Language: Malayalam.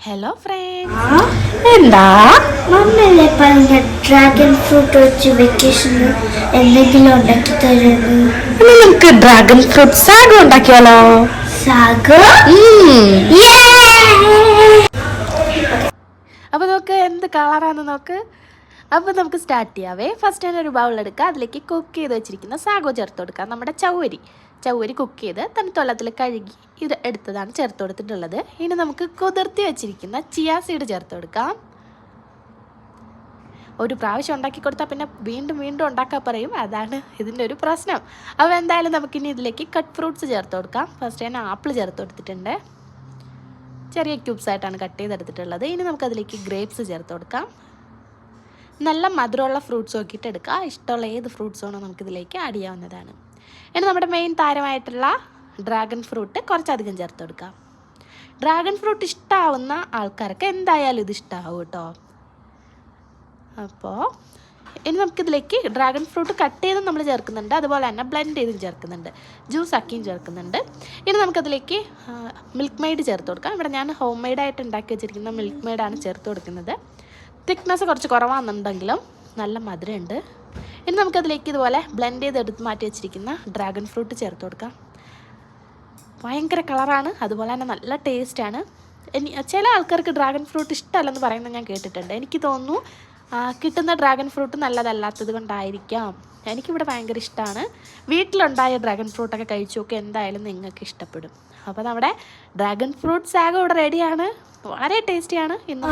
ഹലോ ഫ്രണ്ട്സ്, എന്താ മമ്മല്ലേ പറഞ്ഞ ഡ്രാഗൺ ഫ്രൂട്ട് വെച്ച് വെക്കേഷൻ എന്തെങ്കിലും ഉണ്ടാക്കി തരുന്നു. ഇനി നമുക്ക് ഡ്രാഗൺ ഫ്രൂട്ട് സാഗ് ഉണ്ടാക്കിയാലോ? സാഗ് അപ്പോൾ നമുക്ക് എന്ത് കളറാണെന്ന് നോക്ക്. അപ്പോൾ നമുക്ക് സ്റ്റാർട്ട് ചെയ്യാവേ. ഫസ്റ്റ് തന്നെ ഒരു ബൗൾ എടുക്കുക. അതിലേക്ക് കുക്ക് ചെയ്ത് വെച്ചിരിക്കുന്ന സാഗോ ചേർത്ത് കൊടുക്കുക. നമ്മുടെ ചവ്വരി കുക്ക് ചെയ്ത് തണുത്ത കഴുകി ഇത് എടുത്തതാണ് ചേർത്ത് കൊടുത്തിട്ടുള്ളത്. ഇനി നമുക്ക് കുതിർത്തി വെച്ചിരിക്കുന്ന ചിയാ സീഡ് ചേർത്ത് കൊടുക്കാം. ഒരു പ്രാവശ്യം ഉണ്ടാക്കി കൊടുത്താൽ പിന്നെ വീണ്ടും വീണ്ടും ഉണ്ടാക്കാൻ പറയും. അതാണ് ഇതിൻ്റെ ഒരു പ്രശ്നം. അപ്പോൾ എന്തായാലും നമുക്കിനി ഇതിലേക്ക് കട്ട് ഫ്രൂട്ട്സ് ചേർത്ത് കൊടുക്കാം. ഫസ്റ്റ് തന്നെ ആപ്പിൾ ചേർത്ത് കൊടുത്തിട്ടുണ്ട്. ചെറിയ ക്യൂബ്സ് ആയിട്ടാണ് കട്ട് ചെയ്തെടുത്തിട്ടുള്ളത്. ഇനി നമുക്കതിലേക്ക് ഗ്രേപ്സ് ചേർത്ത് കൊടുക്കാം. നല്ല മധുരമുള്ള ഫ്രൂട്ട്സ് നോക്കിയിട്ട് എടുക്കുക. ഇഷ്ടമുള്ള ഏത് ഫ്രൂട്ട്സ് ആണോ നമുക്കിതിലേക്ക് ആഡ് ചെയ്യാവുന്നതാണ്. ഇനി നമ്മുടെ മെയിൻ താരമായിട്ടുള്ള ഡ്രാഗൺ ഫ്രൂട്ട് കുറച്ചധികം ചേർത്ത് കൊടുക്കാം. ഡ്രാഗൺ ഫ്രൂട്ട് ഇഷ്ടമാവുന്ന ആൾക്കാർക്ക് എന്തായാലും ഇത് ഇഷ്ടമാവും കേട്ടോ. അപ്പോൾ ഇനി നമുക്കിതിലേക്ക് ഡ്രാഗൺ ഫ്രൂട്ട് കട്ട് ചെയ്തും നമ്മൾ ചേർക്കുന്നുണ്ട്, അതുപോലെ തന്നെ ബ്ലെൻഡ് ചെയ്തും ചേർക്കുന്നുണ്ട്, ജ്യൂസ് ആക്കിയും ചേർക്കുന്നുണ്ട്. ഇനി നമുക്കതിലേക്ക് മിൽക്ക് മെയ്ഡ് ചേർത്ത് കൊടുക്കാം. ഇവിടെ ഞാൻ ഹോം മെയ്ഡായിട്ട് ഉണ്ടാക്കി വെച്ചിരിക്കുന്ന മിൽക്ക് മെയ്ഡാണ് ചേർത്ത് കൊടുക്കുന്നത്. തിക്നെസ് കുറച്ച് കുറവാണെന്നുണ്ടെങ്കിലും നല്ല മധുരമുണ്ട്. ഇനി നമുക്കതിലേക്ക് ഇതുപോലെ ബ്ലെൻഡ് ചെയ്ത് എടുത്ത് മാറ്റി വെച്ചിരിക്കുന്ന ഡ്രാഗൺ ഫ്രൂട്ട് ചേർത്ത് കൊടുക്കാം. ഭയങ്കര കളറാണ്, അതുപോലെ തന്നെ നല്ല ടേസ്റ്റാണ്. ചില ആൾക്കാർക്ക് ഡ്രാഗൺ ഫ്രൂട്ട് ഇഷ്ടമല്ലെന്ന് പറയുന്നത് ഞാൻ കേട്ടിട്ടുണ്ട്. എനിക്ക് തോന്നുന്നു കിട്ടുന്ന ഡ്രാഗൺ ഫ്രൂട്ട് നല്ലതല്ലാത്തത് കൊണ്ടായിരിക്കാം. എനിക്കിവിടെ ഭയങ്കര ഇഷ്ടമാണ്. വീട്ടിലുണ്ടായ ഡ്രാഗൺ ഫ്രൂട്ടൊക്കെ കഴിച്ചു നോക്കി, എന്തായാലും നിങ്ങൾക്ക് ഇഷ്ടപ്പെടും. അപ്പോൾ നമ്മുടെ ഡ്രാഗൺ ഫ്രൂട്ട് സാഗ് ഇവിടെ റെഡിയാണ്. വളരെ ടേസ്റ്റിയാണ്. ഇന്ന്